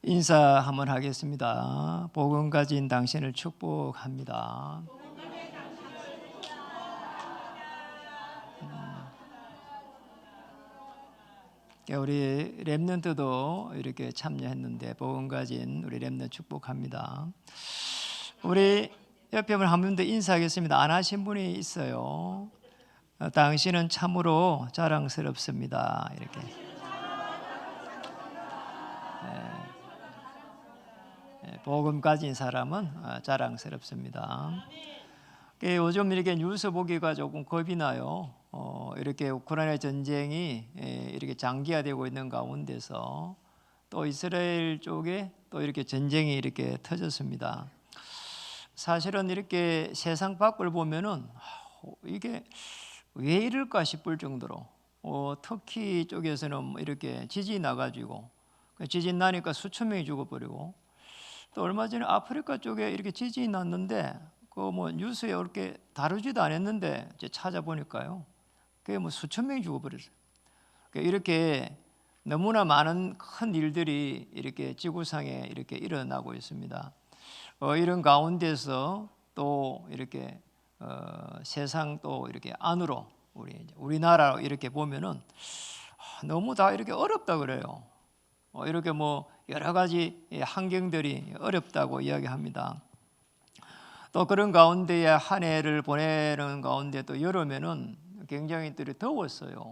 인사 한번 하겠습니다. 복음 가진 당신을 축복합니다. 우리 렘넌트도 이렇게 참여했는데 복음 가진 우리 렘넌트 축복합니다. 우리 옆에 한 분 더 인사하겠습니다. 안 하신 분이 있어요. 당신은 참으로 자랑스럽습니다. 이렇게. 복음 가진 사람은 자랑스럽습니다. 요즘 이렇게 뉴스 보기가 조금 겁이 나요. 이렇게 우크라이나 전쟁이 이렇게 장기화되고 있는 가운데서 또 이스라엘 쪽에 또 이렇게 전쟁이 이렇게 터졌습니다. 사실은 이렇게 세상 밖을 보면은 이게 왜 이럴까 싶을 정도로 터키 쪽에서는 이렇게 지진이 나가지고 지진 나니까 수천 명이 죽어버리고 또 얼마 전에 아프리카 쪽에 이렇게 지진이 났는데 그 뭐 뉴스에 이렇게 다루지도 않았는데 이제 찾아보니까요, 그게 뭐 수천 명이 죽어버렸어요. 이렇게 너무나 많은 큰 일들이 이렇게 지구상에 이렇게 일어나고 있습니다. 이런 가운데서 또 이렇게 세상 또 이렇게 안으로 우리나라 이렇게 보면은 너무 다 이렇게 어렵다 그래요. 이렇게 뭐 여러 가지 환경들이 어렵다고 이야기합니다. 또 그런 가운데에 한 해를 보내는 가운데 또 여름에는 굉장히 더웠어요.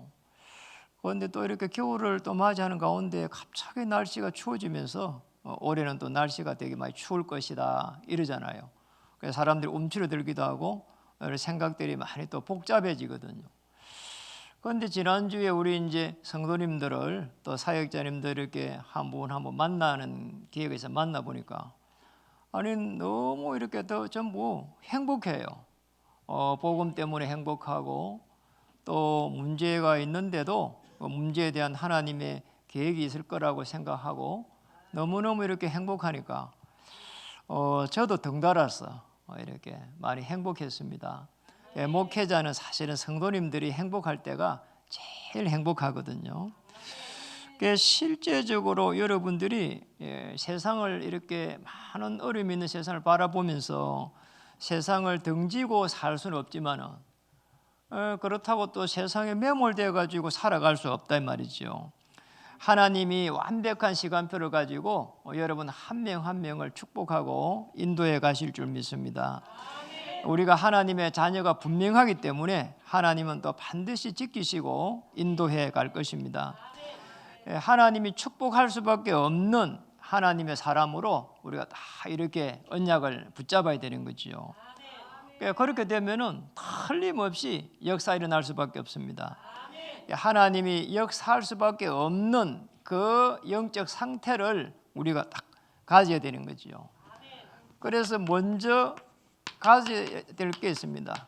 그런데 또 이렇게 겨울을 또 맞이하는 가운데 갑자기 날씨가 추워지면서 올해는 또 날씨가 되게 많이 추울 것이다 이러잖아요. 그래서 사람들이 움츠러들기도 하고 생각들이 많이 또 복잡해지거든요. 그런데 지난주에 우리 이제 성도님들을 또 사역자님들 이렇게 한 분 한 분 만나는 기회가 있어 만나 보니까 아니 너무 이렇게 더 전부 행복해요. 복음 때문에 행복하고 또 문제가 있는데도 그 문제에 대한 하나님의 계획이 있을 거라고 생각하고 너무너무 이렇게 행복하니까 저도 덩달아서 이렇게 많이 행복했습니다. 목회자는 사실은 성도님들이 행복할 때가 제일 행복하거든요. 실제적으로 여러분들이 세상을 이렇게 많은 어려움이 있는 세상을 바라보면서 세상을 등지고 살 수는 없지만은 그렇다고 또 세상에 매몰되어 가지고 살아갈 수 없다 이 말이죠. 하나님이 완벽한 시간표를 가지고 여러분 한 명 한 명을 축복하고 인도해 가실 줄 믿습니다. 우리가 하나님의 자녀가 분명하기 때문에 하나님은 또 반드시 지키시고 인도해 갈 것입니다. 하나님이 축복할 수밖에 없는 하나님의 사람으로 우리가 다 이렇게 언약을 붙잡아야 되는 거지요. 그렇게 되면은 틀림없이 역사 일어날 수밖에 없습니다. 하나님이 역사할 수밖에 없는 그 영적 상태를 우리가 딱 가져야 되는 거지요. 그래서 먼저 가져야 될 게 있습니다.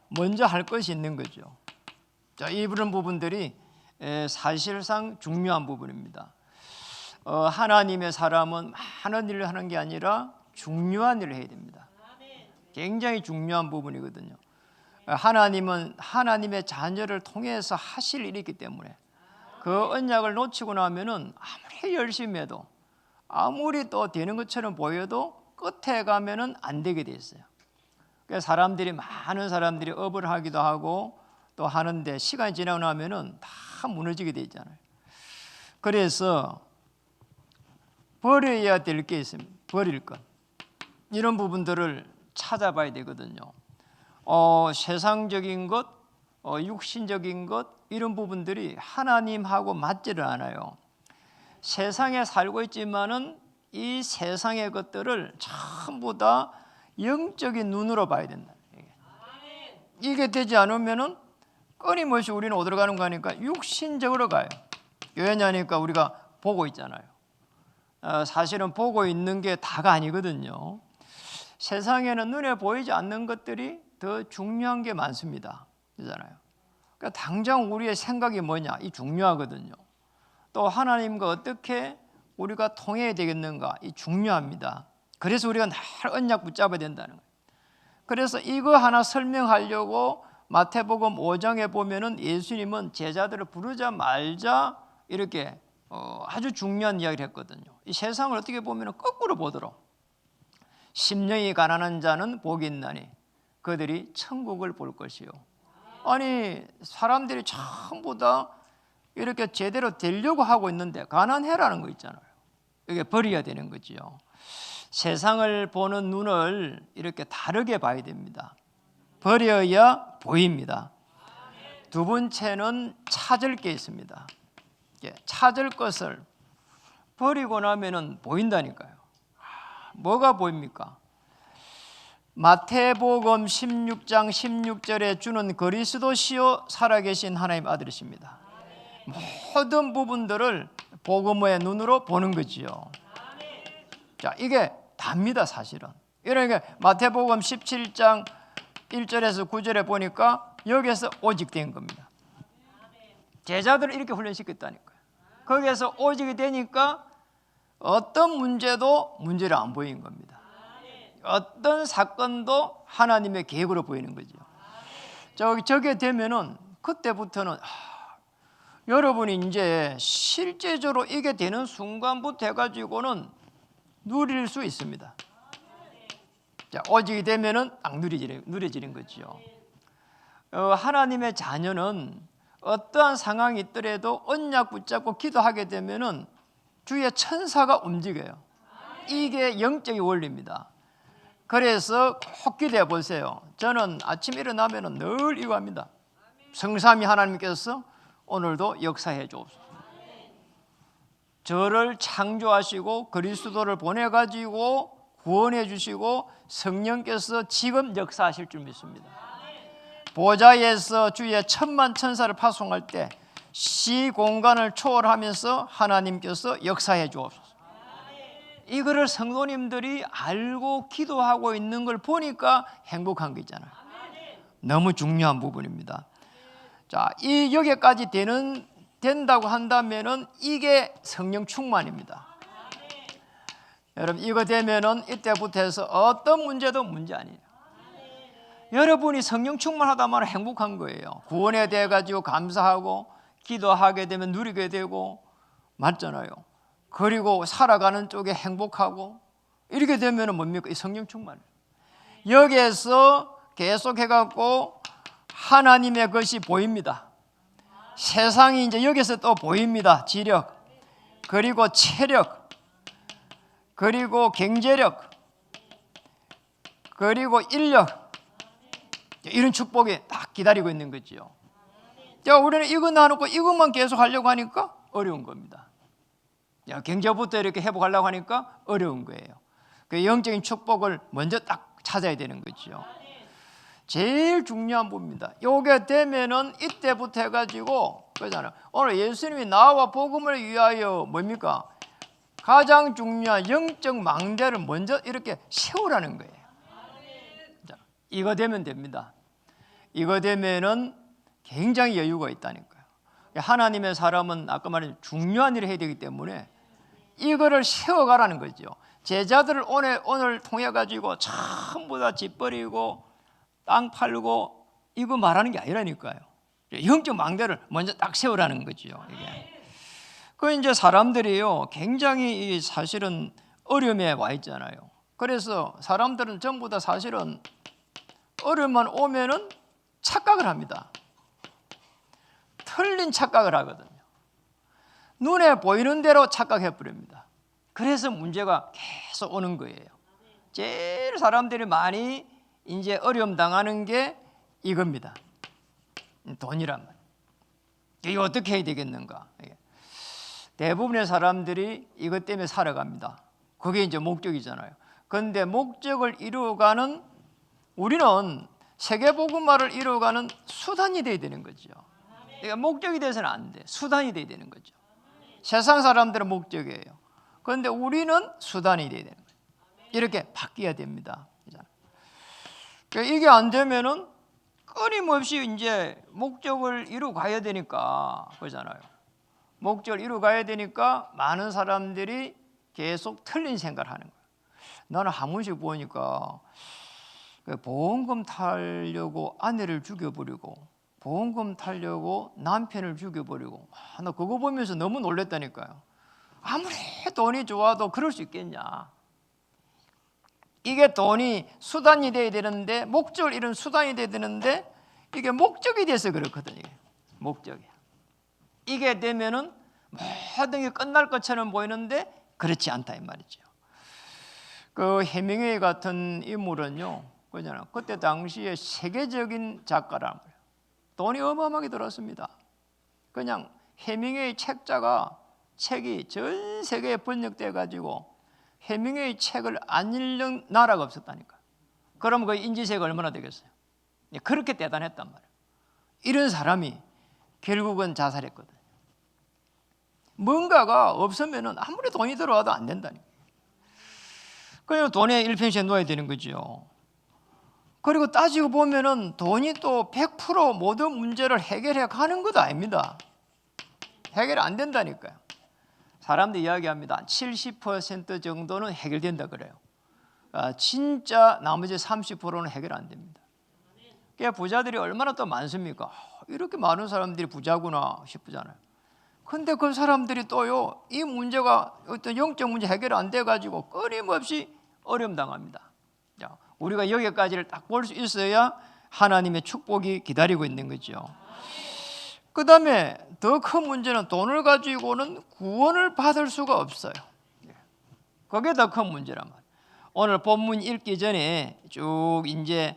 먼저 할 것이 있는 거죠. 자, 이런 부분들이 사실상 중요한 부분입니다. 하나님의 사람은 많은 일을 하는 게 아니라 중요한 일을 해야 됩니다. 굉장히 중요한 부분이거든요. 하나님은 하나님의 자녀를 통해서 하실 일이 있기 때문에 그 언약을 놓치고 나면은 아무리 열심히 해도 아무리 또 되는 것처럼 보여도 끝에 가면은 안 되게 돼 있어요. 그래서 많은 사람들이 업을 하기도 하고 또 하는데 시간이 지나고 나면은 다 무너지게 돼 있잖아요. 그래서 버려야 될 게 있습니다. 버릴 것. 이런 부분들을 찾아봐야 되거든요. 세상적인 것, 육신적인 것 이런 부분들이 하나님하고 맞지를 않아요. 세상에 살고 있지만은 이 세상의 것들을 전부 다 영적인 눈으로 봐야 된다. 이게 되지 않으면은 끊임없이 우리는 어디로 가는 거니까 육신적으로 가요. 왜냐하니까 우리가 보고 있잖아요. 사실은 보고 있는 게 다가 아니거든요. 세상에는 눈에 보이지 않는 것들이 더 중요한 게 많습니다. 그렇잖아요. 그러니까 당장 우리의 생각이 뭐냐 이 중요하거든요. 또 하나님과 어떻게 우리가 통해야 되겠는가 이 중요합니다. 그래서 우리가 늘 언약 붙잡아야 된다는 거예요. 그래서 이거 하나 설명하려고 마태복음 5장에 보면은 예수님은 제자들을 부르자 말자 이렇게 아주 중요한 이야기를 했거든요. 이 세상을 어떻게 보면 거꾸로 보도록 심령이 가난한 자는 복이 있나니 그들이 천국을 볼 것이요. 아니 사람들이 전부 다 이렇게 제대로 되려고 하고 있는데 가난해라는 거 있잖아요. 이게 버려야 되는 거지요. 세상을 보는 눈을 이렇게 다르게 봐야 됩니다. 버려야 보입니다. 두 번째는 찾을 게 있습니다. 찾을 것을 버리고 나면은 보인다니까요. 뭐가 보입니까? 마태복음 16장 16절에 주는 그리스도시요 살아계신 하나님 아들이십니다. 모든 부분들을 복음의 눈으로 보는 거지요. 자, 이게 답니다, 사실은. 그러니까 마태복음 17장 1절에서 9절에 보니까 여기에서 오직 된 겁니다. 제자들을 이렇게 훈련시켰다니까요. 거기에서 오직이 되니까 어떤 문제도 문제를 안 보이는 겁니다. 어떤 사건도 하나님의 계획으로 보이는 거죠. 저게 되면은 그때부터는 여러분이 이제 실제적으로 이게 되는 순간부터 해가지고는 누릴 수 있습니다. 자, 오직이 되면은 딱 누려지는 거죠. 하나님의 자녀는 어떠한 상황이 있더라도 언약 붙잡고 기도하게 되면은 주의 천사가 움직여요. 이게 영적인 원리입니다. 그래서 꼭 기도해 보세요. 저는 아침 일어나면은 늘 이거 합니다. 성삼위 하나님께서 오늘도 역사해 주옵소서. 저를 창조하시고 그리스도를 보내 가지고 구원해 주시고 성령께서 지금 역사하실 줄 믿습니다. 보좌에서 주의 천만 천사를 파송할 때 시공간을 초월하면서 하나님께서 역사해 주옵소서. 이거를 성도님들이 알고 기도하고 있는 걸 보니까 행복한 거 있잖아요. 너무 중요한 부분입니다. 자, 이 여기까지 된다고 한다면은 이게 성령 충만입니다. 여러분 이거 되면은 이때부터 해서 어떤 문제도 문제 아니에요. 여러분이 성령 충만하다면 행복한 거예요. 구원에 대해 가지고 감사하고 기도하게 되면 누리게 되고 맞잖아요. 그리고 살아가는 쪽에 행복하고 이렇게 되면은 뭡니까? 이 성령 충만. 여기에서 계속해 갖고 하나님의 것이 보입니다. 세상이 이제 여기서 또 보입니다. 지력, 그리고 체력, 그리고 경제력, 그리고 인력, 이런 축복이 딱 기다리고 있는 거죠. 자, 우리는 이거 나누고 이것만 계속 하려고 하니까 어려운 겁니다. 경제부터 이렇게 회복하려고 하니까 어려운 거예요. 그 영적인 축복을 먼저 딱 찾아야 되는 거죠. 제일 중요한 부분입니다. 요게 되면은 이때부터 해가지고 그러잖아요. 오늘 예수님이 나와 복음을 위하여 뭡니까? 가장 중요한 영적 망대를 먼저 이렇게 세우라는 거예요. 자, 이거 되면 됩니다. 이거 되면은 굉장히 여유가 있다니까요. 하나님의 사람은 아까 말한 중요한 일을 해야 되기 때문에 이거를 세워가라는 거죠. 제자들을 오늘 통해 가지고 전부 다 집 버리고 땅 팔고 이거 말하는 게 아니라니까요. 영적 망대를 먼저 딱 세우라는 거죠. 이게. 그 이제 사람들이요 굉장히 사실은 어려움에 와 있잖아요. 그래서 사람들은 전부 다 사실은 어려움만 오면은 착각을 합니다. 틀린 착각을 하거든요. 눈에 보이는 대로 착각해 버립니다. 그래서 문제가 계속 오는 거예요. 제일 사람들이 많이 이제 어려움 당하는 게 이겁니다. 돈이란 말. 이거 어떻게 해야 되겠는가? 대부분의 사람들이 이것 때문에 살아갑니다. 그게 이제 목적이잖아요. 그런데 목적을 이루어가는 우리는 세계복음화를 이루어가는 수단이 돼야 되는 거죠. 그러니까 목적이 돼서는 안 돼. 수단이 돼야 되는 거죠. 세상 사람들은 목적이에요. 그런데 우리는 수단이 돼야 되는 거예요. 이렇게 바뀌어야 됩니다. 그러니까 이게 안 되면은 끊임없이 이제 목적을 이루어가야 되니까 그러잖아요. 목적을 이루어가야 되니까 많은 사람들이 계속 틀린 생각을 하는 거예요. 나는 한 번씩 보니까 보험금 타려고 아내를 죽여버리고 보험금 타려고 남편을 죽여버리고 나 그거 보면서 너무 놀랬다니까요. 아무리 돈이 좋아도 그럴 수 있겠냐. 이게 돈이 수단이 돼야 되는데, 목적을 이룬 수단이 돼야 되는데 이게 목적이 돼서 그렇거든요. 목적이. 이게 되면은 모든 게 끝날 것처럼 보이는데 그렇지 않다 이 말이죠. 그 해밍웨이 같은 인물은요, 그잖아. 그때 당시에 세계적인 작가란 말이에요. 돈이 어마어마하게 들었습니다. 그냥 해밍웨이 책이 전 세계에 번역돼 가지고 해밍웨이 책을 안 읽는 나라가 없었다니까. 그럼 그 인지세가 얼마나 되겠어요? 그렇게 대단했단 말이에요. 이런 사람이 결국은 자살했거든요. 뭔가가 없으면은 아무리 돈이 들어와도 안 된다니까. 그냥 돈에 일평생 놓아야 되는 거죠. 그리고 따지고 보면은 돈이 또 100% 모든 문제를 해결해 가는 것도 아닙니다. 해결 안 된다니까요. 사람들이 이야기합니다. 70% 정도는 해결된다 그래요. 진짜 나머지 30%는 해결 안 됩니다. 그러니까 부자들이 얼마나 또 많습니까? 이렇게 많은 사람들이 부자구나 싶잖아요. 근데 그 사람들이 또요, 이 문제가 어떤 영적 문제 해결 안 돼가지고 끊임없이 어려움 당합니다. 자, 우리가 여기까지를 딱 볼 수 있어야 하나님의 축복이 기다리고 있는 거죠. 그 다음에 더 큰 문제는 돈을 가지고는 구원을 받을 수가 없어요. 그게 더 큰 문제란 말이에요. 오늘 본문 읽기 전에 쭉 이제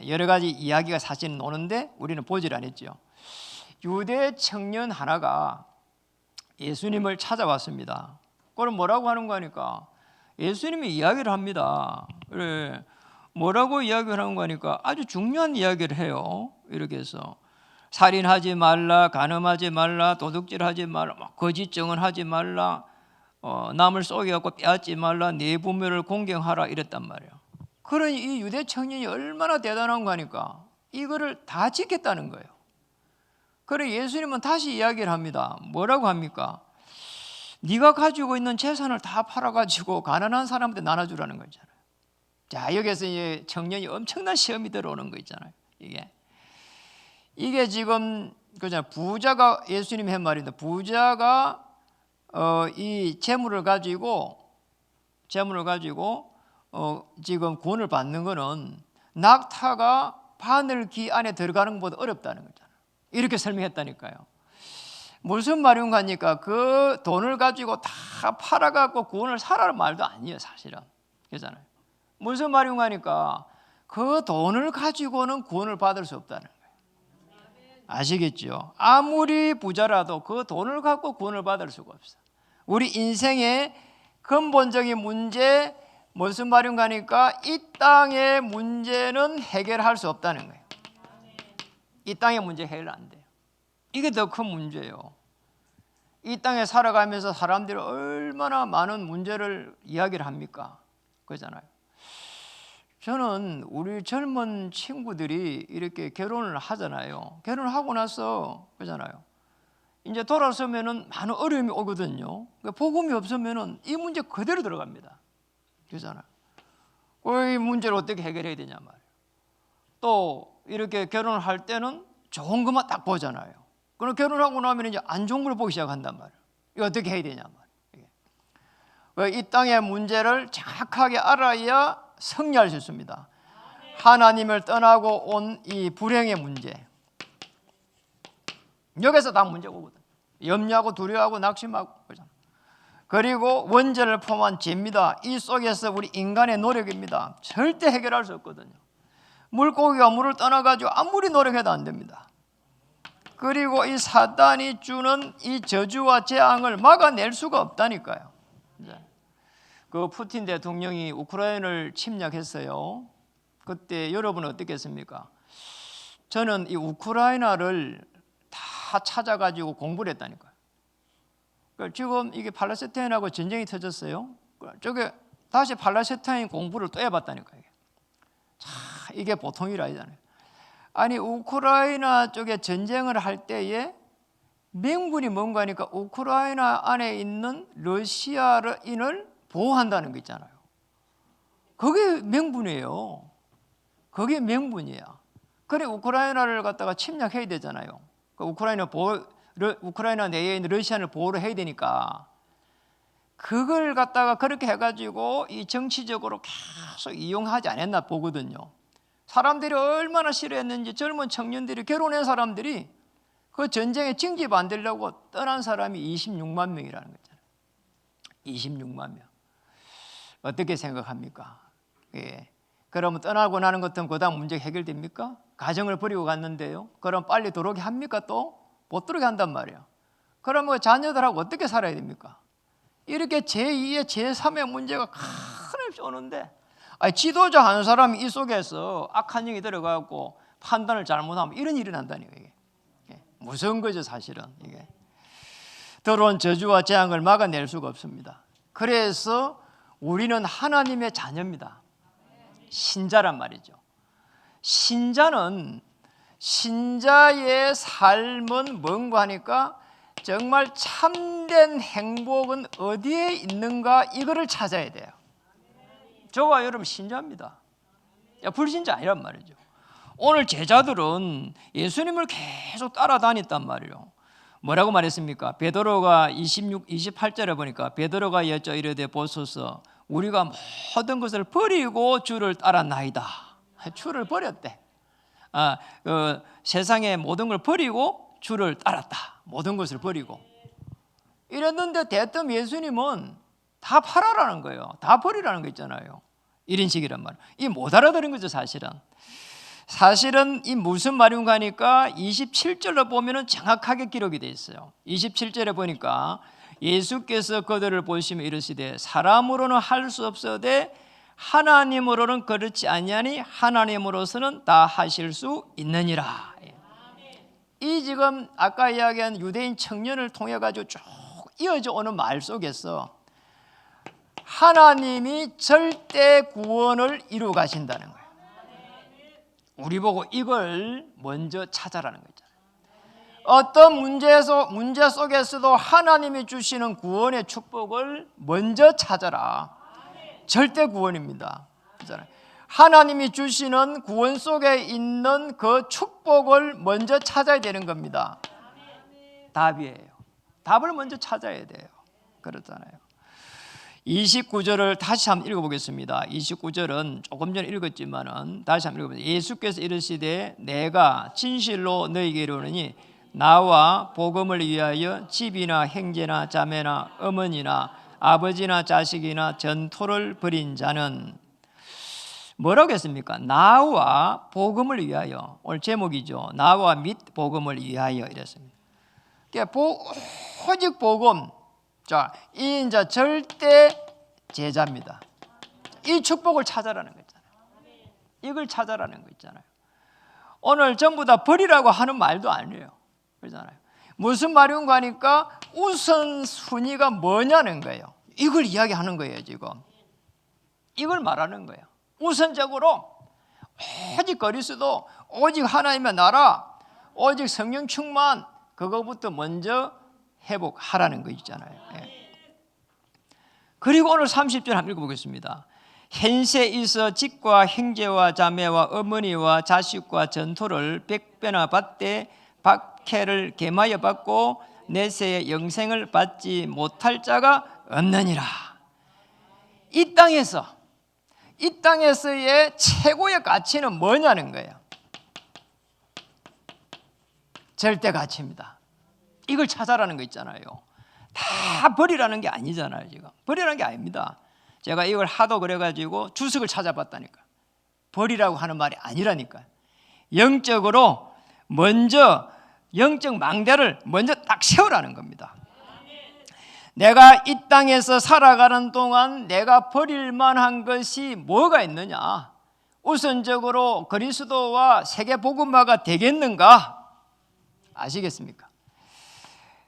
여러 가지 이야기가 사실 오는데 우리는 보질 않았죠. 유대 청년 하나가 예수님을 찾아왔습니다. 그럼 뭐라고 하는 거니까 예수님이 이야기를 합니다. 그래, 뭐라고 이야기를 하는 거니까 아주 중요한 이야기를 해요. 이렇게 해서 살인하지 말라, 간음하지 말라, 도둑질하지 말라, 거짓 증언하지 말라, 남을 속여갖고 빼앗지 말라, 네 부모를 공경하라 이랬단 말이에요. 그러니 이 유대 청년이 얼마나 대단한 거니까 이거를 다 지켰다는 거예요. 그래 예수님은 다시 이야기를 합니다. 뭐라고 합니까? 네가 가지고 있는 재산을 다 팔아가지고 가난한 사람한테 나눠주라는 거잖아요. 자, 여기서 이제 청년이 엄청난 시험이 들어오는 거 있잖아요. 이게 지금 그잖아요. 부자가 예수님이 한 말인데 부자가 이 재물을 가지고 지금 구원을 받는 거는 낙타가 바늘귀 안에 들어가는 것보다 어렵다는 거잖아요. 이렇게 설명했다니까요. 무슨 말인가 하니까 그 돈을 가지고 다 팔아갖고 구원을 사라는 말도 아니에요, 사실은. 그렇잖아요. 무슨 말인가 하니까 그 돈을 가지고는 구원을 받을 수 없다는 거예요. 아시겠죠? 아무리 부자라도 그 돈을 갖고 구원을 받을 수가 없어요. 우리 인생의 근본적인 문제, 무슨 말인가 하니까 이 땅의 문제는 해결할 수 없다는 거예요. 이 땅의 문제 해결 안 돼요. 이게 더 큰 문제예요. 이 땅에 살아가면서 사람들이 얼마나 많은 문제를 이야기를 합니까? 그렇잖아요. 저는 우리 젊은 친구들이 이렇게 결혼을 하잖아요. 결혼을 하고 나서 그렇잖아요. 이제 돌아서면은 많은 어려움이 오거든요. 복음이 없으면은 이 문제 그대로 들어갑니다. 그렇잖아요. 이 문제를 어떻게 해결해야 되냐 말이에요. 또 이렇게 결혼을 할 때는 좋은 것만 딱 보잖아요. 그럼 결혼하고 나면 이제 안 좋은 걸 보기 시작한단 말이에요. 이거 어떻게 해야 되냐 말이에요. 이 땅의 문제를 정확하게 알아야 승리할 수 있습니다. 하나님을 떠나고 온 이 불행의 문제, 여기서 다 문제가 오거든. 염려하고 두려워하고 낙심하고 그렇잖아. 그리고 원죄를 포함한 죄입니다. 이 속에서 우리 인간의 노력입니다. 절대 해결할 수 없거든요. 물고기가 물을 떠나가지고 아무리 노력해도 안 됩니다. 그리고 이 사단이 주는 이 저주와 재앙을 막아낼 수가 없다니까요. 그 푸틴 대통령이 우크라이나를 침략했어요. 그때 여러분은 어떻겠습니까? 저는 이 우크라이나를 다 찾아가지고 공부를 했다니까요. 지금 이게 팔레스타인하고 전쟁이 터졌어요. 저게 다시 팔레스타인 공부를 또 해봤다니까요. 이게 보통 일 아니잖아요. 아니 우크라이나 쪽에 전쟁을 할 때에 명분이 뭔가 하니까 우크라이나 안에 있는 러시아인을 보호한다는 거 있잖아요. 그게 명분이에요. 그게 명분이야. 그래 우크라이나를 갖다가 침략해야 되잖아요. 우크라이나 내에 있는 러시아를 보호를 해야 되니까 그걸 갖다가 그렇게 해가지고 이 정치적으로 계속 이용하지 않았나 보거든요. 사람들이 얼마나 싫어했는지 젊은 청년들이, 결혼한 사람들이 그 전쟁에 징집 안 되려고 떠난 사람이 26만 명이라는 거잖아요. 26만 명. 어떻게 생각합니까? 예. 그러면 떠나고 나는 것은 그다음 문제 해결됩니까? 가정을 버리고 갔는데요. 그럼 빨리 들어오게 합니까? 또 못 들어오게 한단 말이에요. 그러면 자녀들하고 어떻게 살아야 됩니까? 이렇게 제2의 제3의 문제가 큰없이 오는데, 지도자 한 사람이 이 속에서 악한 영이 들어가고 판단을 잘못하면 이런 일이 난다니요. 이게 무서운 거죠, 사실은. 이게 들어온 저주와 재앙을 막아낼 수가 없습니다. 그래서 우리는 하나님의 자녀입니다. 신자란 말이죠. 신자의 삶은 뭔가 하니까 정말 참된 행복은 어디에 있는가, 이거를 찾아야 돼요. 저와 여러분 신자입니다. 불신자 아니란 말이죠. 오늘 제자들은 예수님을 계속 따라다녔단 말이에요. 뭐라고 말했습니까? 베드로가 28절에 보니까 베드로가 여쭤 이르되 보소서 우리가 모든 것을 버리고 주를 따랐나이다. 주를 버렸대. 세상의 모든 걸 버리고 주를 따랐다. 모든 것을 버리고 이랬는데 대뜸 예수님은 다 팔아라는 거예요. 다 버리라는 거 있잖아요. 이런 식이란 말이에요. 이 못 알아들은 거죠, 사실은 이 무슨 말인가 하니까 27절로 보면은 정확하게 기록이 되어 있어요. 27절에 보니까 예수께서 그들을 보시며 이르시되 사람으로는 할 수 없어되 하나님으로는 그렇지 아니하니 하나님으로서는 다 하실 수 있느니라. 이 지금 아까 이야기한 유대인 청년을 통해 가지고 쭉 이어져 오는 말 속에서 하나님이 절대 구원을 이루어 가신다는 거예요. 우리 보고 이걸 먼저 찾아라는 거잖아요. 어떤 문제 속에서도 하나님이 주시는 구원의 축복을 먼저 찾아라. 절대 구원입니다. 하나님이 주시는 구원 속에 있는 그 축복을 먼저 찾아야 되는 겁니다. 답이에요. 답을 먼저 찾아야 돼요. 그렇잖아요. 29절을 다시 한번 읽어보겠습니다. 29절은 조금 전에 읽었지만은 다시 한번 읽어보세요. 예수께서 이르시되 내가 진실로 너희에게 이르노니 나와 복음을 위하여 집이나 형제나 자매나 어머니나 아버지나 자식이나 전토를 벌인 자는 뭐라고 했습니까? 나와 복음을 위하여. 오늘 제목이죠. 나와 및 복음을 위하여 이랬습니다. 오직 복음. 자, 이 이제 절대 제자입니다. 이 축복을 찾아라는 거 있잖아요. 이걸 찾아라는 거 있잖아요. 오늘 전부 다 버리라고 하는 말도 아니에요. 그렇잖아요. 무슨 말인가 하니까 우선순위가 뭐냐는 거예요. 이걸 이야기하는 거예요, 지금. 이걸 말하는 거예요. 우선적으로 오직 그리스도, 오직 하나님의 나라, 오직 성령 충만, 그거부터 먼저 회복하라는 거 있잖아요. 그리고 오늘 30절 한번 읽어보겠습니다. 현세 있어 집과 형제와 자매와 어머니와 자식과 전토를 100배나 받되 박해를 gem하여 받고 내세의 영생을 받지 못할 자가 없느니라. 이 땅에서의 최고의 가치는 뭐냐는 거예요. 절대 가치입니다. 이걸 찾아라는 거 있잖아요. 다 버리라는 게 아니잖아요. 지금 버리라는 게 아닙니다. 제가 이걸 하도 그래가지고 주석을 찾아봤다니까. 버리라고 하는 말이 아니라니까요. 영적으로 먼저 영적 망대를 먼저 딱 세우라는 겁니다. 내가 이 땅에서 살아가는 동안 내가 버릴 만한 것이 뭐가 있느냐? 우선적으로 그리스도와 세계 복음화가 되겠는가? 아시겠습니까?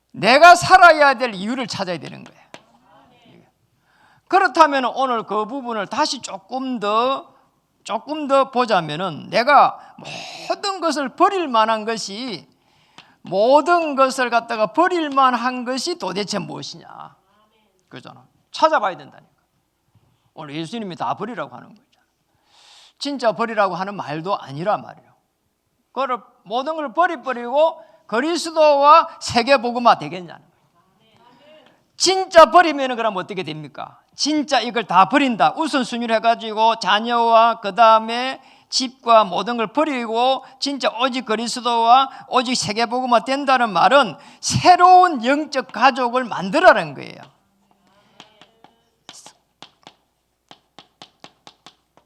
내가 살아야 될 이유를 찾아야 되는 거예요. 그렇다면 오늘 그 부분을 다시 조금 더 보자면은 내가 모든 것을 버릴 만한 것이, 모든 것을 갖다가 버릴 만한 것이 도대체 무엇이냐? 그러잖아. 찾아봐야 된다니까. 오늘 예수님이 다 버리라고 하는 거잖아. 진짜 버리라고 하는 말도 아니란 말이에요. 그걸 모든 걸 버리고 그리스도와 세계 복음화 되겠냐는 거예요. 진짜 버리면 그럼 어떻게 됩니까? 진짜 이걸 다 버린다, 우선순위를 해가지고 자녀와 그 다음에 집과 모든 걸 버리고 진짜 오직 그리스도와 오직 세계복음화 된다는 말은 새로운 영적 가족을 만들어라는 거예요.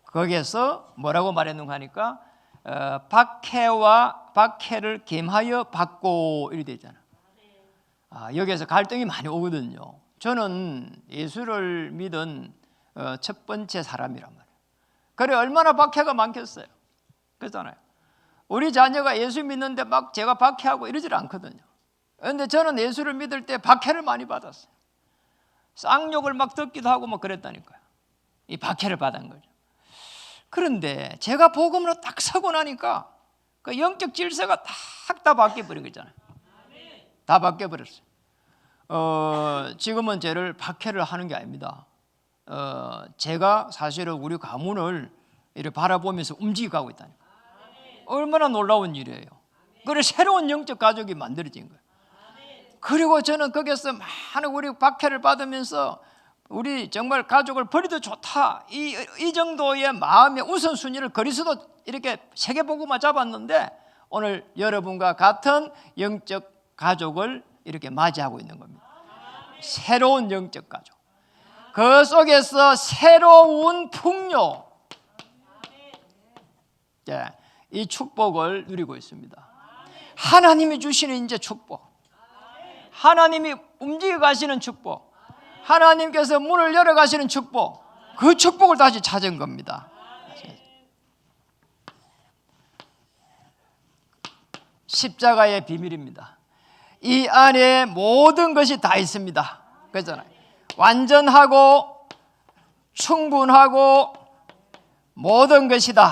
거기에서 뭐라고 말했는가 하니까 박해를 겸하여 받고 이렇게 되잖아. 여기에서 갈등이 많이 오거든요. 저는 예수를 믿은 첫 번째 사람이란 말이에요. 그래 얼마나 박해가 많겠어요. 그렇잖아요. 우리 자녀가 예수 믿는데 막 제가 박해하고 이러질 않거든요. 그런데 저는 예수를 믿을 때 박해를 많이 받았어요. 쌍욕을 막 듣기도 하고 막 그랬다니까요. 이 박해를 받은 거죠. 그런데 제가 복음으로 딱 서고 나니까 그 영적 질서가 다 바뀌어버린 거잖아요. 다 바뀌어버렸어요. 지금은 저를 박해를 하는 게 아닙니다. 제가 사실은 우리 가문을 이렇게 바라보면서 움직이고 있다니까. 얼마나 놀라운 일이에요. 그래 새로운 영적 가족이 만들어진 거예요. 그리고 저는 거기서 많은 우리 박해를 받으면서 우리 정말 가족을 버려도 좋다, 이 정도의 마음의 우선순위를 그리스도 이렇게 세계복음화 잡았는데 오늘 여러분과 같은 영적 가족을 이렇게 맞이하고 있는 겁니다. 새로운 영적 가족, 그 속에서 새로운 풍요, 이 축복을 누리고 있습니다. 하나님이 주시는 이제 축복, 하나님이 움직여 가시는 축복, 하나님께서 문을 열어 가시는 축복, 그 축복을 다시 찾은 겁니다. 십자가의 비밀입니다. 이 안에 모든 것이 다 있습니다. 그렇잖아요. 완전하고 충분하고 모든 것이 다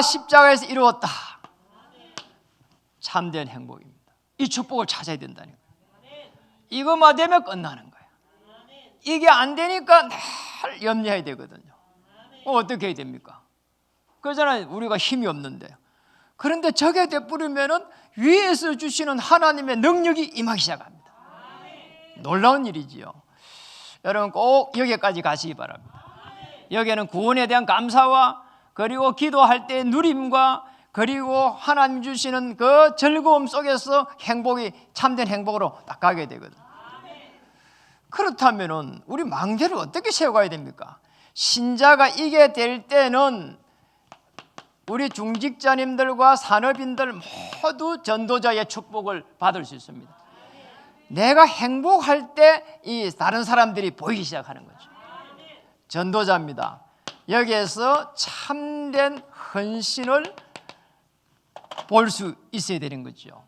십자가에서 이루었다. 참된 행복입니다. 이 축복을 찾아야 된다는 거예요. 이것만 되면 끝나는 거예요. 이게 안 되니까 늘 염려해야 되거든요. 어떻게 해야 됩니까? 그러잖아요. 우리가 힘이 없는데. 그런데 저게 되뿌리면은 위에서 주시는 하나님의 능력이 임하기 시작합니다. 놀라운 일이지요. 여러분 꼭 여기까지 가시기 바랍니다. 여기에는 구원에 대한 감사와 그리고 기도할 때의 누림과 그리고 하나님 주시는 그 즐거움 속에서 행복이 참된 행복으로 딱 가게 되거든요. 그렇다면은 우리 망대를 어떻게 세워가야 됩니까? 신자가 이게 될 때는 우리 중직자님들과 산업인들 모두 전도자의 축복을 받을 수 있습니다. 내가 행복할 때 이 다른 사람들이 보이기 시작하는 거죠. 전도자입니다. 여기에서 참된 헌신을 볼 수 있어야 되는 거죠.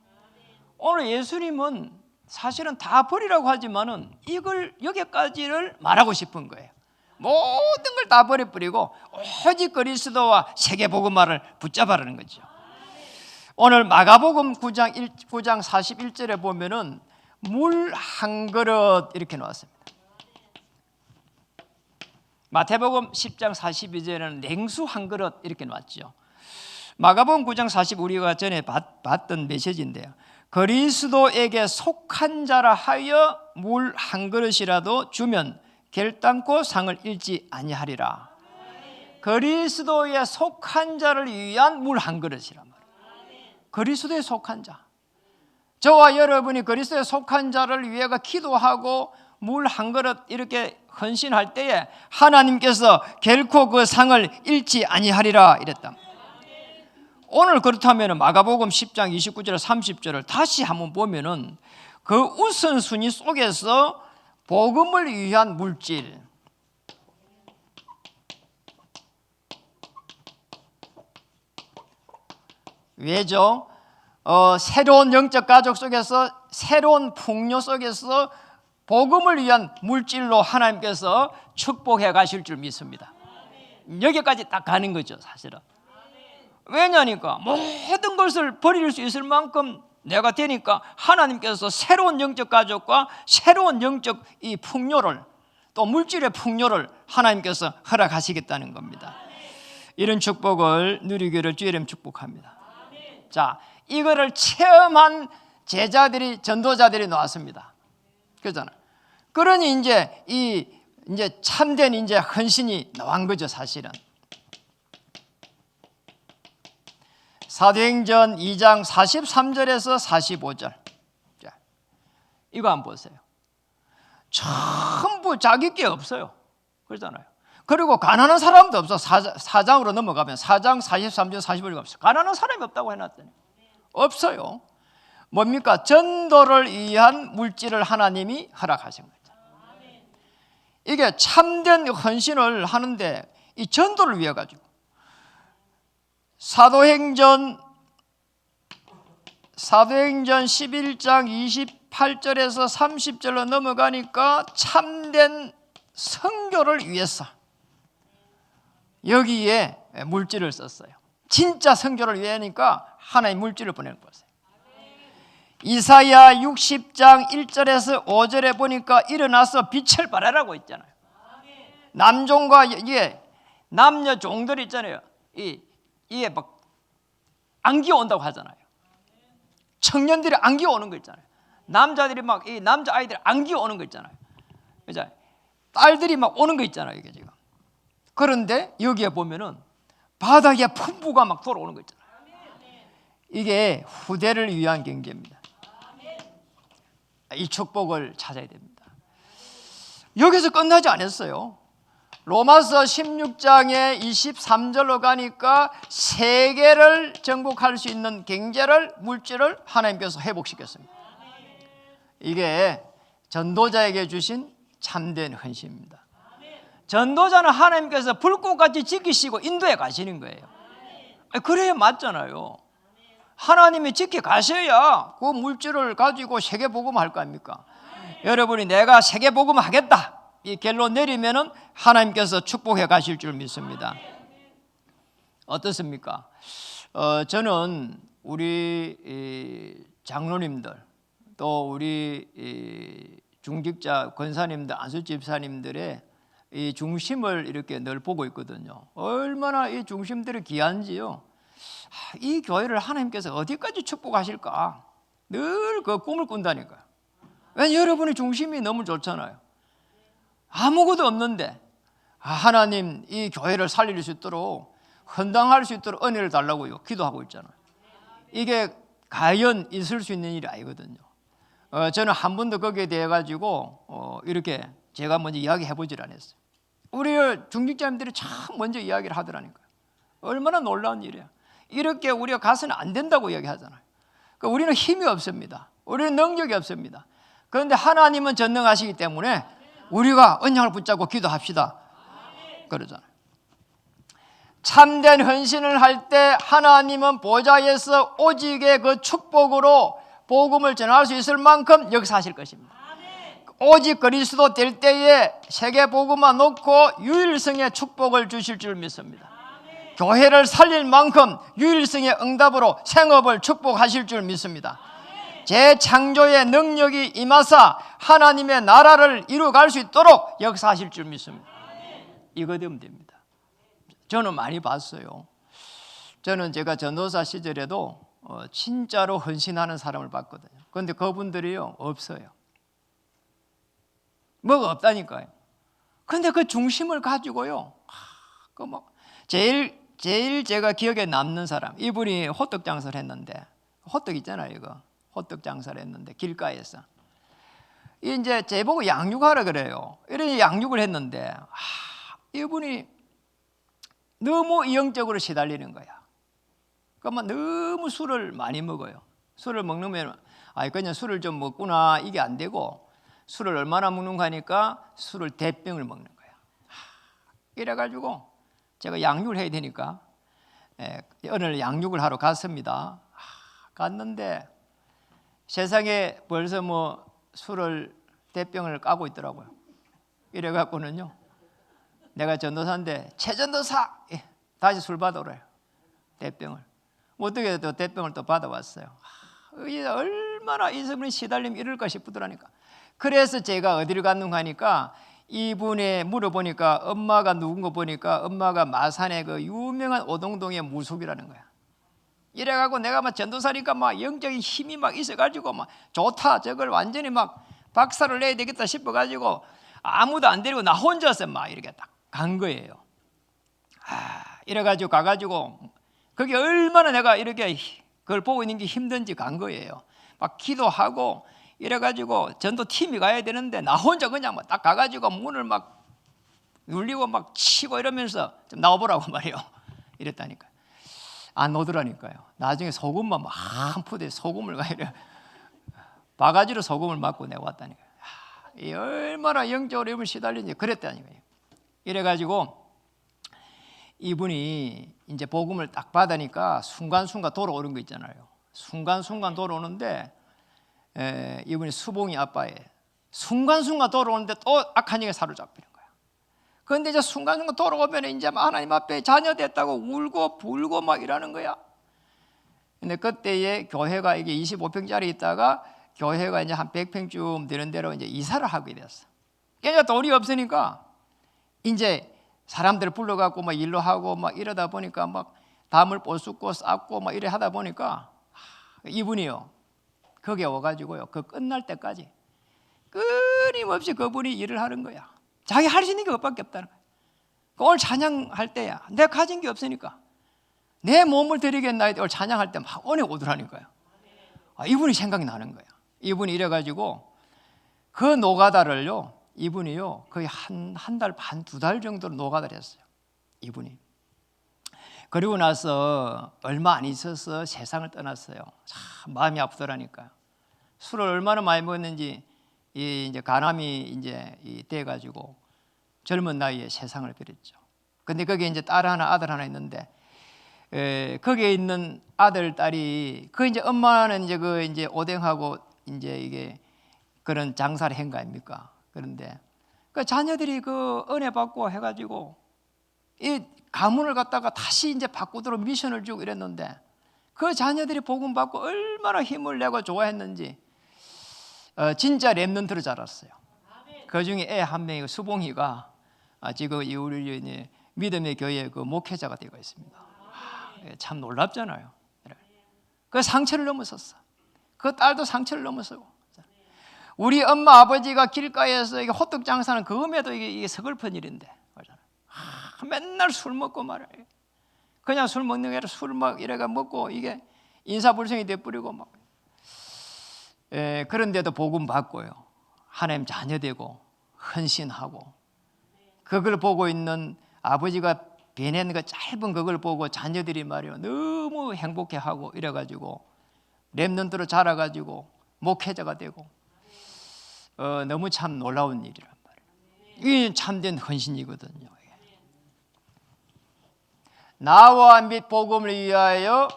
오늘 예수님은 사실은 다 버리라고 하지만은 이걸 여기까지를 말하고 싶은 거예요. 모든 걸 다 버려버리고 오직 그리스도와 세계복음화를 붙잡아라는 거죠. 오늘 마가복음 9장 41절에 보면은 물 한 그릇 이렇게 나왔습니다. 마태복음 10장 42절에는 냉수 한 그릇 이렇게 나왔죠. 마가복음 9장 40 우리가 전에 봤던 메시지인데요. 그리스도에게 속한 자라 하여 물 한 그릇이라도 주면 결단코 상을 잃지 아니하리라. 그리스도에 속한 자를 위한 물 한 그릇이란 말이에요. 그리스도에 속한 자, 저와 여러분이 그리스도에 속한 자를 위해가 기도하고 물 한 그릇 이렇게 헌신할 때에 하나님께서 결코 그 상을 잃지 아니하리라 이랬다. 오늘 그렇다면 마가복음 10장 29절 30절을 다시 한번 보면은 그 우선순위 속에서 복음을 위한 물질, 왜죠? 새로운 영적 가족 속에서 새로운 풍요 속에서 복음을 위한 물질로 하나님께서 축복해 가실 줄 믿습니다. 여기까지 딱 가는 거죠, 사실은. 왜냐니까 모든 것을 버릴 수 있을 만큼 내가 되니까 하나님께서 새로운 영적 가족과 새로운 영적 이 풍요를, 또 물질의 풍요를 하나님께서 허락하시겠다는 겁니다. 이런 축복을 누리기를 주의 이름 축복합니다. 자, 이거를 체험한 제자들이, 전도자들이 나왔습니다. 그러잖아요. 그러니 이제 참된 이제 헌신이 나온 거죠, 사실은. 사도행전 2장 43절에서 45절. 자, 이거 한번 보세요. 전부 자기 게 없어요. 그러잖아요. 그리고 가난한 사람도 없어. 4장으로 넘어가면 4장 43절 45절 없어요. 가난한 사람이 없다고 해놨더니 없어요. 뭡니까? 전도를 위한 물질을 하나님이 허락하신 거죠. 이게 참된 헌신을 하는데 이 전도를 위해 가지고 사도행전 11장 28절에서 30절로 넘어가니까 참된 선교를 위해서 여기에 물질을 썼어요. 진짜 선교를 위하니까 하나님 물질을 보내는 거예요. 이사야 60장 1절에서 5절에 보니까 일어나서 빛을 발하라고 있잖아요. 남종과 이게 남녀 종들 있잖아요. 이게 막 안기어 온다고 하잖아요. 청년들이 안기어 오는 거 있잖아요. 남자들이 막 이 남자 아이들이 안기어 오는 거 있잖아요. 그죠? 딸들이 막 오는 거 있잖아요. 이게 지금. 그런데 여기에 보면은 바닥에 풍부가 막 돌아오는 거 있잖아요. 이게 후대를 위한 경제입니다. 이 축복을 찾아야 됩니다. 여기서 끝나지 않았어요. 로마서 16장에 23절로 가니까 세계를 정복할 수 있는 경제를 물질을 하나님께서 회복시켰습니다. 이게 전도자에게 주신 참된 헌신입니다. 전도자는 하나님께서 불꽃같이 지키시고 인도에 가시는 거예요. 그래야 맞잖아요. 하나님이 지켜 가셔야 그 물질을 가지고 세계복음 할 거 아닙니까? 여러분이 내가 세계복음 하겠다 이 결론 내리면은 하나님께서 축복해 가실 줄 믿습니다. 어떻습니까? 저는 우리 장로님들 또 우리 중직자 권사님들 안수 집사님들의 이 중심을 이렇게 늘 보고 있거든요. 얼마나 이 중심들이 귀한지요. 이 교회를 하나님께서 어디까지 축복하실까 늘 그 꿈을 꾼다니까요. 왜냐하면 여러분의 중심이 너무 좋잖아요. 아무것도 없는데 하나님 이 교회를 살릴 수 있도록 헌당할 수 있도록 은혜를 달라고요 기도하고 있잖아요. 이게 과연 있을 수 있는 일이 아니거든요. 저는 한 번도 거기에 대해 가지고 이렇게 제가 먼저 이야기해 보질 않았어요. 우리 중직자님들이 참 먼저 이야기를 하더라니까요. 얼마나 놀라운 일이야. 이렇게 우리가 가서는 안 된다고 이야기하잖아요. 그러니까 우리는 힘이 없습니다. 우리는 능력이 없습니다. 그런데 하나님은 전능하시기 때문에 우리가 언약을 붙잡고 기도합시다. 그러잖아요. 참된 헌신을 할 때 하나님은 보좌에서 오직의 그 축복으로 복음을 전할 수 있을 만큼 역사하실 것입니다. 오직 그리스도 될 때에 세계 복음만 놓고 유일성의 축복을 주실 줄 믿습니다. 교회를 살릴 만큼 유일성의 응답으로 생업을 축복하실 줄 믿습니다. 재창조의 능력이 임하사 하나님의 나라를 이루어갈 수 있도록 역사하실 줄 믿습니다. 이거 되면 됩니다. 저는 많이 봤어요. 저는 제가 전도사 시절에도 진짜로 헌신하는 사람을 봤거든요. 그런데 그분들이요 없어요. 뭐가 없다니까요. 그런데 그 중심을 가지고요. 제일 제가 기억에 남는 사람, 이분이 호떡 장사를 했는데, 호떡 있잖아요, 이거. 호떡 장사를 했는데 길가에서 이제 제보고 양육하라 그래요. 이런 양육을 했는데 이분이 너무 이형적으로 시달리는 거야. 그러면 너무 술을 많이 먹어요. 술을 먹으면 그냥 술을 좀 먹구나 이게 안 되고 술을 얼마나 먹는가 하니까 술을 대병을 먹는 거야. 이래가지고 제가 양육을 해야 되니까 오늘 양육을 하러 갔습니다. 갔는데 세상에 벌써 술을 대병을 까고 있더라고요. 이래갖고는요 내가 전도사인데 최전도사 다시 술 받아오래요. 대병을 어떻게 또 대병을 또 받아왔어요. 얼마나 이분이 시달리면 이럴까 싶더라니까. 그래서 제가 어디를 갔는가 하니까 이분에 물어보니까 엄마가 누군 거 보니까 엄마가 마산의 그 유명한 오동동의 무속이라는 거야. 이래가지고 내가 전도사니까 영적인 힘이 막 있어가지고 막 좋다 저걸 완전히 막 박살을 내야 되겠다 싶어가지고 아무도 안 데리고 나 혼자서 막 이렇게 딱 간 거예요. 이래가지고 가가지고 그게 얼마나 내가 이렇게 그걸 보고 있는 게 힘든지 간 거예요. 막 기도하고 이래가지고 전도팀이 가야 되는데 나 혼자 그냥 막 딱 가가지고 문을 막 눌리고 막 치고 이러면서 좀 나와보라고 말이에요. 이랬다니까요. 안 오더라니까요. 나중에 소금만 막 한 푸대 소금을 가이래 바가지로 소금을 맞고 내가 왔다니까요. 이 얼마나 영적으로 힘을 시달리는지 그랬다니까요. 이래가지고 이분이 이제 복음을 딱 받으니까 순간순간 돌아오는 거 있잖아요. 순간순간 돌아오는데 이분이 수봉이 아빠예요. 순간순간 돌아오는데 또 악한 영에 사로잡히는 거야. 그런데 이제 순간순간 돌아오면 이제 하나님 앞에 자녀 됐다고 울고 불고 막 이러는 거야. 근데 그때에 교회가 이게 25평짜리 있다가 교회가 이제 한 100평쯤 되는 데로 이제 이사를 하게 됐어. 그러니까 돈이 없으니까 이제 사람들을 불러갖고 막 일로 하고 막 이러다 보니까 막 담을 뽀숫고 쌓고 막 이래 하다 보니까 이분이요. 거기에 와가지고요. 그 끝날 때까지 끊임없이 그분이 일을 하는 거야. 자기 할 수 있는 게 그것밖에 없다는 거야. 오늘 찬양할 때야. 내가 가진 게 없으니까 내 몸을 드리겠나이다. 오늘 찬양할 때 막 오늘 오더라니까요. 이분이 생각이 나는 거야. 이분이 이래가지고 그 노가다를요. 이분이요 거의 한 달 반, 2달 정도로 노가다를 했어요. 이분이. 그리고 나서 얼마 안 있어서 세상을 떠났어요. 참 마음이 아프더라니까요. 술을 얼마나 많이 먹었는지 이제 간암이 이제 돼가지고 젊은 나이에 세상을 버렸죠. 근데 거기에 이제 딸 하나, 아들 하나 있는데 거기에 있는 아들, 딸이 그 이제 엄마는 이제 그 이제 오뎅하고 이제 이게 그런 장사를 한 거 아닙니까? 그런데 그 자녀들이 그 은혜 받고 해가지고 이 가문을 갖다가 다시 이제 바꾸도록 미션을 주고 이랬는데 그 자녀들이 복음 받고 얼마나 힘을 내고 좋아했는지 진짜 랩런트로 자랐어요. 그 중에 애 한 명이 수봉이가 지금 우리 믿음의 교회 그 목회자가 되고 있습니다. 참 놀랍잖아요. 그 상처를 넘어섰어. 그 딸도 상처를 넘어서고. 우리 엄마 아버지가 길가에서 이게 호떡 장사는 그음에도 이게 서글픈 일인데 맨날 술 먹고 말아요. 그냥 술 먹는 게 아니라 술 막 이래가 먹고 이게 인사불성이 돼버리고 막. 그런데도 복음 받고요. 하나님 자녀 되고 헌신하고 그걸 보고 있는 아버지가 베낸 그 짧은 그걸 보고 자녀들이 말이요 너무 행복해하고 이래가지고 랩런트로 자라가지고 목회자가 되고 너무 참 놀라운 일이란 말이에요. 이게 참된 헌신이거든요. 나와 및 복음을 위하여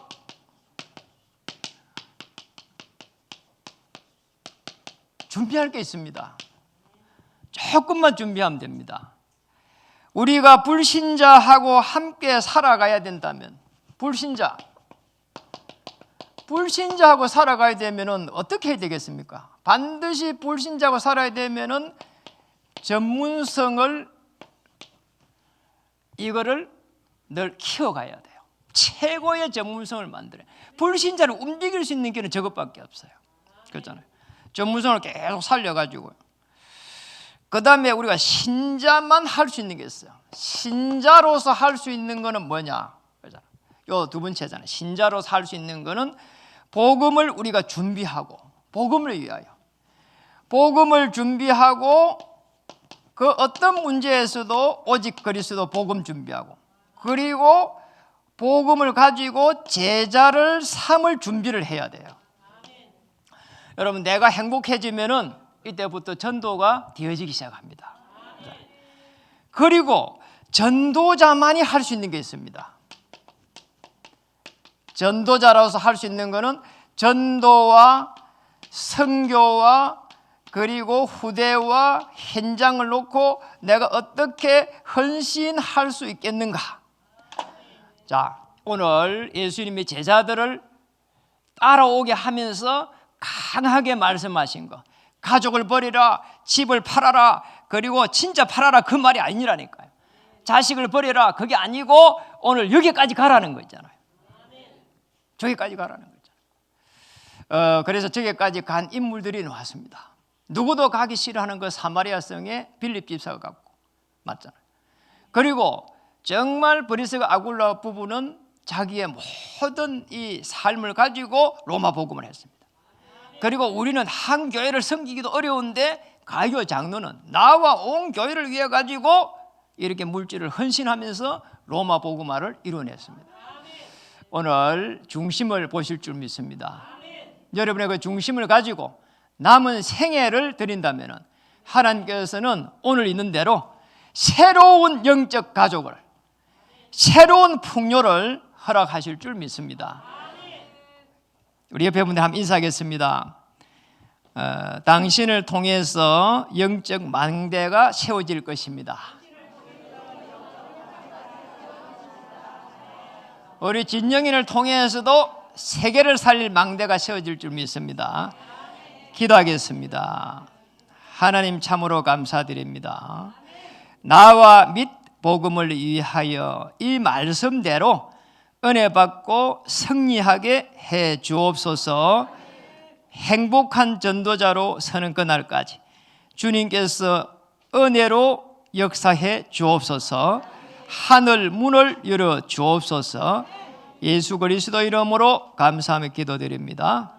준비할 게 있습니다. 조금만 준비하면 됩니다. 우리가 불신자하고 함께 살아가야 된다면 불신자하고 살아가야 되면 어떻게 해야 되겠습니까? 반드시 불신자하고 살아야 되면 전문성을 이거를 늘 키워가야 돼요. 최고의 전문성을 만들어요. 불신자를 움직일 수 있는 길은 저것밖에 없어요. 그렇잖아요. 전문성을 계속 살려가지고 그 다음에 우리가 신자만 할 수 있는 게 있어요. 신자로서 할 수 있는 거는 뭐냐? 요 두 번째잖아요. 신자로서 할 수 있는 거는 복음을 우리가 준비하고 복음을 위하여 복음을 준비하고 그 어떤 문제에서도 오직 그리스도 복음 준비하고 그리고 복음을 가지고 제자를 삼을 준비를 해야 돼요. 여러분 내가 행복해지면은 이때부터 전도가 되어지기 시작합니다. 그리고 전도자만이 할 수 있는 게 있습니다. 전도자로서 할 수 있는 것은 전도와 선교와 그리고 후대와 현장을 놓고 내가 어떻게 헌신할 수 있겠는가. 자, 오늘 예수님이 제자들을 따라오게 하면서 강하게 말씀하신 거, 가족을 버리라, 집을 팔아라, 그리고 진짜 팔아라 그 말이 아니라니까요. 자식을 버리라 그게 아니고 오늘 여기까지 가라는 거 있잖아요. 저기까지 가라는 거죠. 그래서 저기까지 간 인물들이 나왔습니다. 누구도 가기 싫어하는 그 사마리아 성에 빌립 집사가 갔고, 맞잖아요. 그리고 정말 브리스가 아굴라 부부는 자기의 모든 이 삶을 가지고 로마 복음을 했습니다. 그리고 우리는 한 교회를 섬기기도 어려운데 가이오 장로는 나와 온 교회를 위해 가지고 이렇게 물질을 헌신하면서 로마 복음화를 이루어냈습니다. 오늘 중심을 보실 줄 믿습니다. 여러분의 그 중심을 가지고 남은 생애를 드린다면 하나님께서는 오늘 있는 대로 새로운 영적 가족을, 새로운 풍요를 허락하실 줄 믿습니다. 우리 옆에 분들 한번 인사하겠습니다. 당신을 통해서 영적 망대가 세워질 것입니다. 우리 진영인을 통해서도 세계를 살릴 망대가 세워질 줄 믿습니다. 기도하겠습니다. 하나님 참으로 감사드립니다. 나와 및 복음을 위하여 이 말씀대로 은혜 받고 승리하게 해 주옵소서. 행복한 전도자로 서는 그날까지 주님께서 은혜로 역사해 주옵소서. 하늘 문을 열어 주옵소서. 예수 그리스도 이름으로 감사하며 기도드립니다.